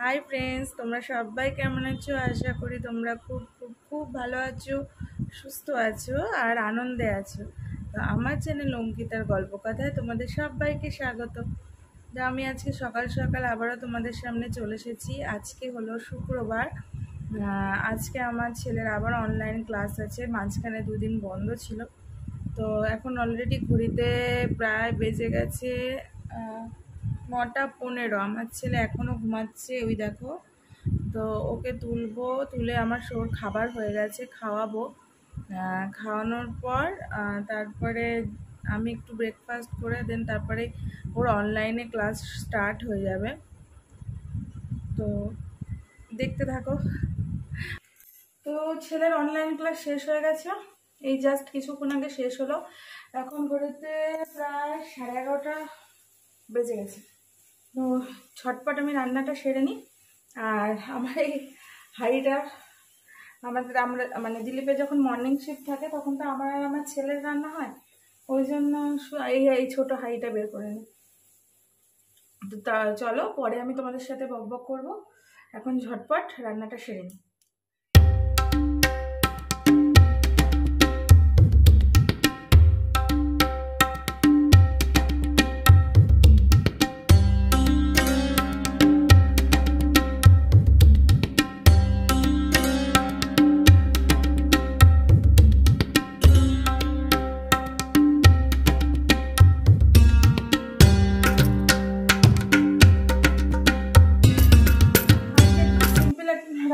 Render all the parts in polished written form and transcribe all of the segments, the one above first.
Hi friends, তোমরা সবাই কেমন আছো? আশা করি তোমরা খুব খুব খুব ভালো আছো, সুস্থ আছো আর আনন্দে আছো। তো আমার চ্যানেল অঙ্কিতার গল্প কথায় তোমাদের সবাইকে স্বাগত। তো আমি আজকে সকাল সকাল আবারও তোমাদের সামনে চলে এসেছি। আজকে হলো শুক্রবার। আজকে আমার ছেলের আবার অনলাইন ক্লাস আছে, মাঝখানে দুদিন বন্ধ ছিল। তো এখন অলরেডি ঘড়িতে প্রায় বেজে গেছে 9:15। আমার ছেলে এখনও ঘুমাচ্ছে, ওই দেখো। তো ওকে তুলবো, তুলে আমার ওর খাবার হয়ে গেছে, খাওয়াবো। খাওয়ানোর পর তারপরে আমি একটু ব্রেকফাস্ট করে দেন তারপরে ওর অনলাইনে ক্লাস স্টার্ট হয়ে যাবে। তো দেখতে থাকো। তো ছেলের অনলাইন ক্লাস শেষ হয়ে গেছে, এই জাস্ট কিছুক্ষণ আগে শেষ হলো। এখন ঘড়িতে প্রায় 11:30 বেজে গেছে। তো ঝটপট আমি রান্নাটা সেরে নিই। আর আমার এই হাঁড়িটা আমরা মানে দিলীপের যখন মর্নিং শিফট থাকে তখন তো আমার আর আমার ছেলের রান্না হয়, ওই জন্য এই ছোটো হাঁড়িটা বের করে নিই। তো চলো, পরে আমি তোমাদের সাথে বক বক করবো। এখন ঝটপট রান্নাটা সেরে নিই।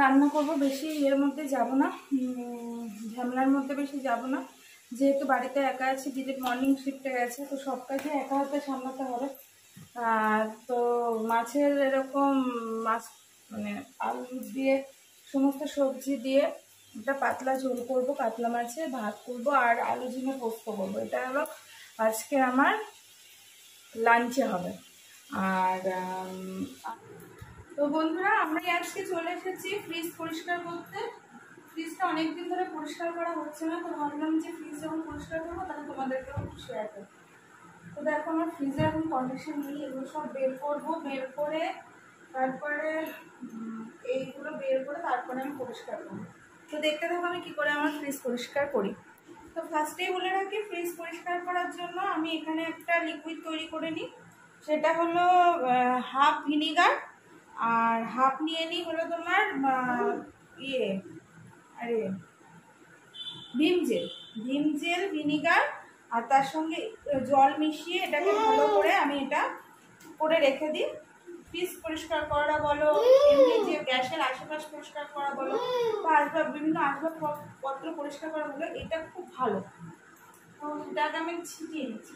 রান্না করবো, বেশি এর মধ্যে যাব না, ঝামেলার মধ্যে বেশি যাব না। যেহেতু বাড়িতে একা আছি, দিদি মর্নিং শিফটে গেছে, তো সব কাজে একা হাতে সামলাতে হবে। তো মাছের এরকম মাছ মানে আলু দিয়ে সমস্ত সবজি দিয়ে একটা পাতলা ঝোল করবো, কাতলা মাছের ভাত করবো আর আলু ঝিঙে পোস্ত করবো। এটা হলো আজকে আমার লাঞ্চে হবে। আর তো বন্ধুরা, আমরা আজকে চলে এসেছি ফ্রিজ পরিষ্কার করতে। ফ্রিজটা অনেকদিন ধরে পরিষ্কার করা হচ্ছে না, তো ভাবলাম যে ফ্রিজ যখন পরিষ্কার করবো তাহলে তোমাদেরকেও শেয়ার করবো। তো দেখো, আমার ফ্রিজে এখন কন্ডিশন নেই, এগুলো সব বের করবো, বের করে তারপরে এইগুলো বের করে তারপরে আমি পরিষ্কার করবো। তো দেখতে থাকো আমি কী করে আমার ফ্রিজ পরিষ্কার করি। তো ফার্স্টেই বলে রাখি, ফ্রিজ পরিষ্কার করার জন্য আমি এখানে একটা লিকুইড তৈরি করে নিই। সেটা হলো হাফ ভিনিগার আর হাফ নিয়ে নিই হলো তোমার ভীম জেল ভিনিগার আর তার সঙ্গে জল মিশিয়ে এটাকে ভালো করে আমি এটা করে রেখে দিই। ফ্রিজ পরিষ্কার করা বলো, এমনি যে গ্যাসের আশেপাশ পরিষ্কার করা বলো, বা বিভিন্ন আসবাবপত্র পরিষ্কার করা বলো, এটা খুব ভালো। তো এটাকে আমি ছিটিয়ে নিচ্ছি।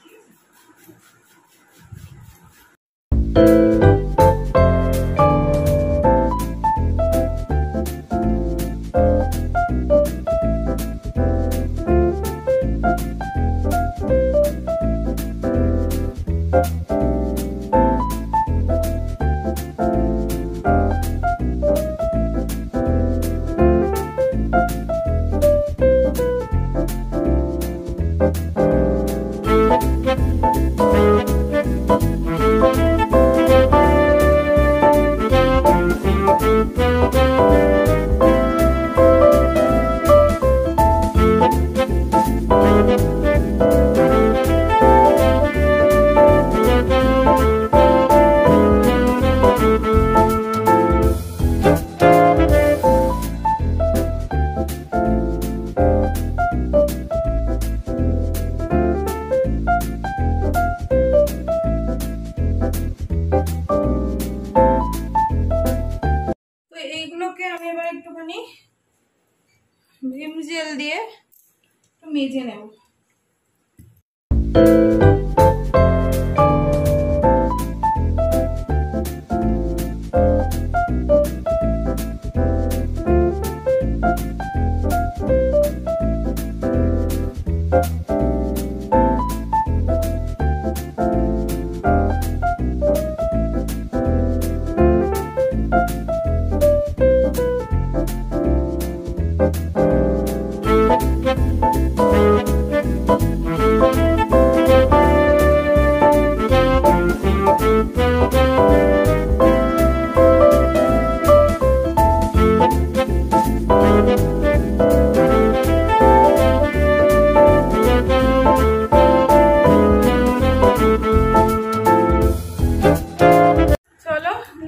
এইগুলোকে আমি এবার একটুখানি ভিম জেল দিয়ে একটু মেজে নেব।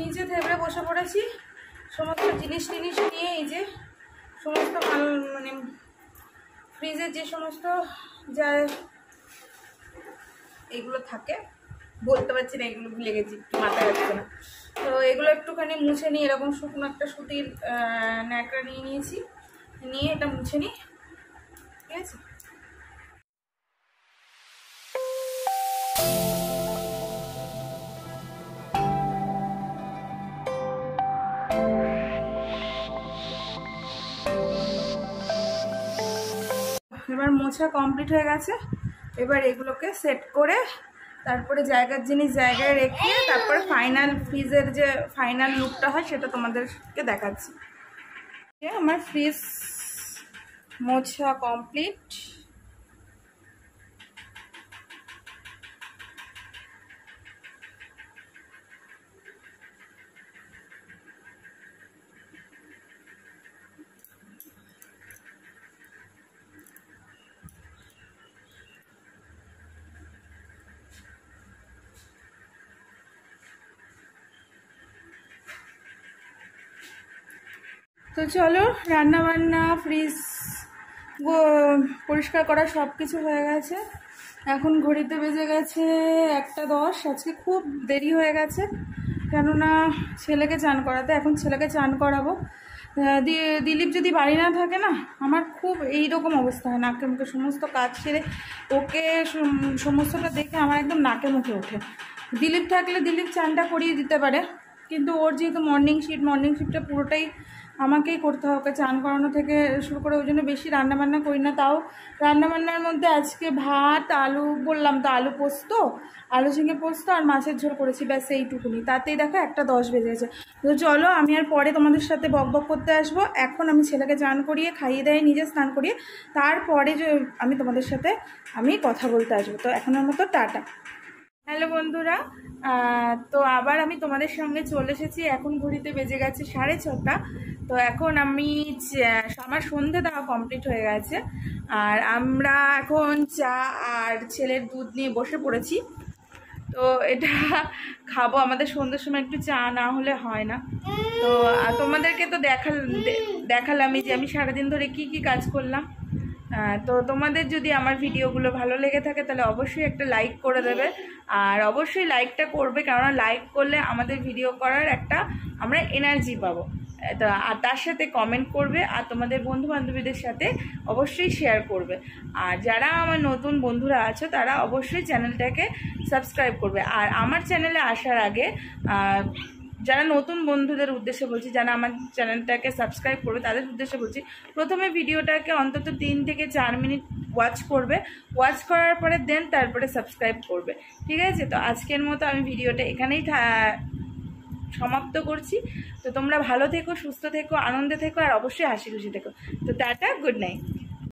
নিচে টেবিলে বসে পড়েছি, সমস্ত জিনিস টিনিস নিয়ে। এই যে সমস্ত মানে ফ্রিজের যে সমস্ত যা এগুলো থাকে, বলতে পারছি না, এগুলো ভুলে গেছি, মাথায় আসছে না। তো এগুলো একটুখানি মুছে নিই। এরকম শুকনো একটা সুতির ন্যাকড়া নিয়ে নিয়েছি, নিয়ে এটা মুছে নিই, ঠিক আছে। এবার মোছা কমপ্লিট হয়ে গেছে। এবার এগুলোকে সেট করে তারপরে জায়গার জিনিস জায়গায় রেখে তারপরে ফাইনাল ফ্রিজের যে ফাইনাল লুকটা হয় সেটা তোমাদেরকে দেখাচ্ছি। আমার ফ্রিজ মোছা কমপ্লিট। তো চলো, রান্না বান্না, ফ্রিজ পরিষ্কার করা সব কিছু হয়ে গেছে। এখন ঘড়িতে বেজে গেছে 1:10। আজকে খুব দেরি হয়ে গেছে, কেননা ছেলেকে চান করাতে। এখন ছেলেকে চান করাবো। দিলীপ যদি বাড়ি না থাকে না, আমার খুব এইরকম অবস্থা হয়, নাকে মুখে সমস্ত কাজ সেরে ওকে সমস্তটা দেখে আমার একদম নাকে মুখে ওঠে। দিলীপ থাকলে দিলীপ চানটা করিয়ে দিতে পারে, কিন্তু ওর যেহেতু মর্নিং শিফটটা পুরোটাই আমাকেই করতে হবে, ওকে চান করানো থেকে শুরু করে। ওই জন্য বেশি রান্নাবান্না করি না। তাও রান্নাবান্নার মধ্যে আজকে ভাত, আলু বললাম তো, আলু পোস্ত, আলু ঝিঙে পোস্ত আর মাছের ঝোল করেছি, ব্যাস এইটুকুনি। তাতেই দেখো 1:10 বেজে গেছে। তো চলো, আমি আর পরে তোমাদের সাথে বকবক করতে আসবো। এখন আমি ছেলেকে চান করিয়ে খাইয়ে দেয়, নিজে স্নান করিয়ে তারপরে যে আমি তোমাদের সাথে কথা বলতে আসবো। তো এখনের মতো টাটা। হ্যালো বন্ধুরা, তো আবার আমি তোমাদের সঙ্গে চলে এসেছি। এখন ঘড়িতে বেজে গেছে 6:30। তো এখন আমার সন্ধে দেওয়া কমপ্লিট হয়ে গেছে, আর আমরা এখন চা আর ছেলের দুধ নিয়ে বসে পড়েছি। তো এটা খাবো। আমাদের সন্ধ্যের সময় একটু চা না হলে হয় না। তো তোমাদেরকে তো দেখালামই যে আমি সারাদিন ধরে কি কি কাজ করলাম। তো তোমাদের যদি আমার ভিডিওগুলো ভালো লেগে থাকে তাহলে অবশ্যই একটা লাইক করে দেবে, আর অবশ্যই লাইকটা করবে, কেননা লাইক করলে আমাদের ভিডিও করার একটা আমরা এনার্জি পাবো। আর তার সাথে কমেন্ট করবে, আর তোমাদের বন্ধু বান্ধবীদের সাথে অবশ্যই শেয়ার করবে। আর যারা আমার নতুন বন্ধুরা আছো তারা অবশ্যই চ্যানেলটাকে সাবস্ক্রাইব করবে। আর আমার চ্যানেলে আসার আগে যারা নতুন বন্ধুদের উদ্দেশ্যে বলছি, যারা আমার চ্যানেলটাকে সাবস্ক্রাইব করবে তাদের উদ্দেশ্যে বলছি, প্রথমে ভিডিওটাকে অন্তত 3 থেকে 4 মিনিট ওয়াচ করবে। ওয়াচ করার পরে দেন তারপরে সাবস্ক্রাইব করবে, ঠিক আছে? তো আজকের মতো আমি ভিডিওটা এখানেই সমাপ্ত করছি। তো তোমরা ভালো থেকো, সুস্থ থেকো, আনন্দে থেকো, আর অবশ্যই হাসি খুশি থেকো। তো টাটা, গুড নাইট।